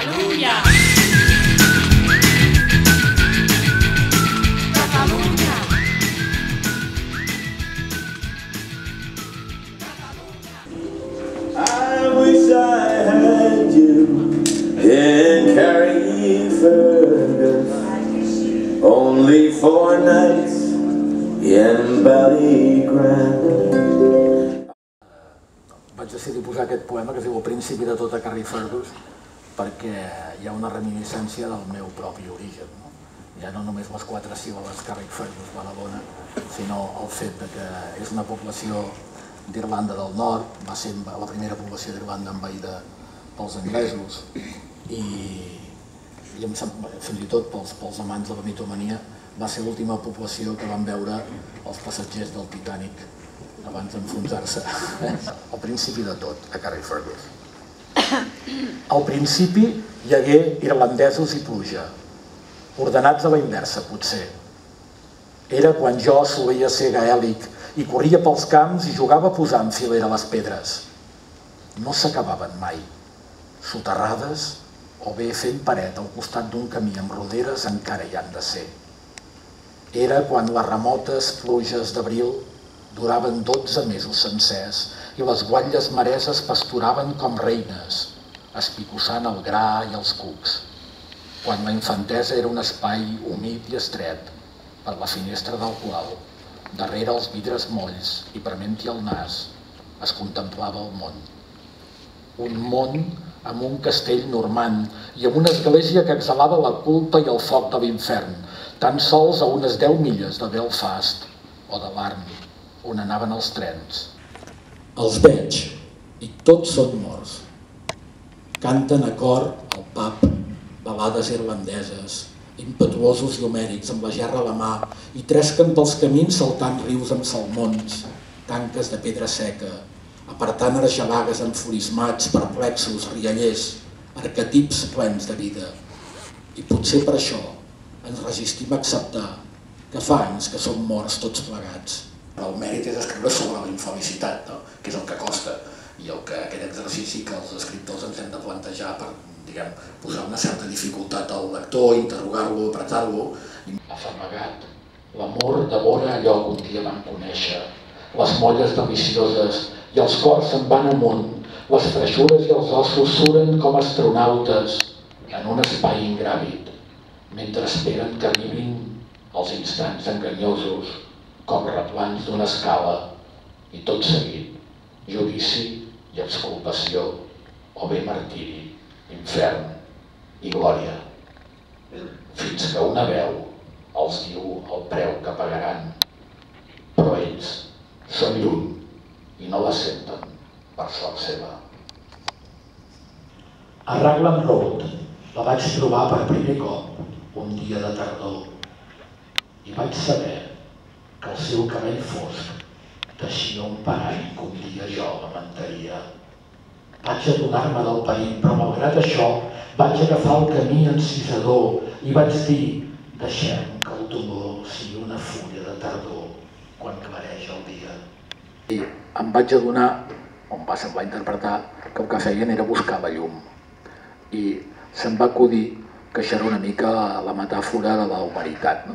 Catalunya! Catalunya! I wish I had you in Carrickfergus, only 4 nights in Ballygrand. Vaig decidir posar aquest poema que es diu El principi de tot a Carrickfergus perquè hi ha una reminiscència del meu propi origen, no? Ja no només les 4 síl·labes Carrickfergus, Badalona, sinó el fet que és una població d'Irlanda del Nord, va ser la primera població d'Irlanda envaïda pels anglesos i fins i tot pels amants de la mitomania va ser l'última població que van veure els passatgers del Titanic abans d'enfonsar-se. Al principi de tot, a Carrickfergus. Al principi hi hagué irlandesos i pluja, ordenats a la inversa, potser. Era quan jo solia ser gaèlic i corria pels camps i jugava a posar en filera les pedres. No s'acabaven mai, soterrades o bé fent paret al costat d'un camí amb roderes encara hi han de ser. Era quan les remotes pluges d'abril duraven 12 mesos sencers i les guatlles mareses pasturaven com reines, espicossant el gra i els cucs. Quan la infantesa era un espai humit i estret, per la finestra del qual, darrere els vidres molls i prement-hi el nas, es contemplava el món. Un món amb un castell normand i amb una església que exhalava la culpa i el foc de l'infern, tan sols a unes 10 milles de Belfast o de Larne, on anaven els trens. Els veig, i tots són morts. Canten a cor al pub, balades irlandeses, impetuosos i homèrics amb la gerra a la mà i tresquen pels camins saltant rius amb salmons, tanques de pedra seca, apartant argelagues enfurismats, perplexos, riallers, arquetips plens de vida. I potser per això ens resistim a acceptar que fa anys que som morts tots plegats. El mèrit és escriure sobre la infelicitat, no? Que és el que costa, i aquest exercici que els escriptors ens hem de plantejar per, posar una certa dificultat al lector, interrogar-lo, apretar-lo. Afamagat, l'amor devora allò que un dia vam conèixer, les molles delicioses i els cors se'n van amunt, les freixures i els ossos suren com astronautes en un espai ingràvid, mentre esperen que arribin els instants enganyosos com replans d'una escala i tot seguit, judici i exculpació, o bé martiri, infern i glòria, fins que una veu els diu el preu que pagaran, però ells són lluny i no la senten per sort seva. A Raglan Road la vaig trobar per primer cop un dia de tardor i vaig saber que el seu cabell fosc teixia un parany que un dia jo lamentaria. Vaig adonar-me del perill, però malgrat això vaig agafar el camí encisador i vaig dir: deixem que el dolor sigui una fulla de tardor quan clareix el dia. I em vaig adonar, o em va semblar interpretar, que el que feien era buscar la llum. I se'm va acudir que això era una mica la metàfora de la humanitat, no?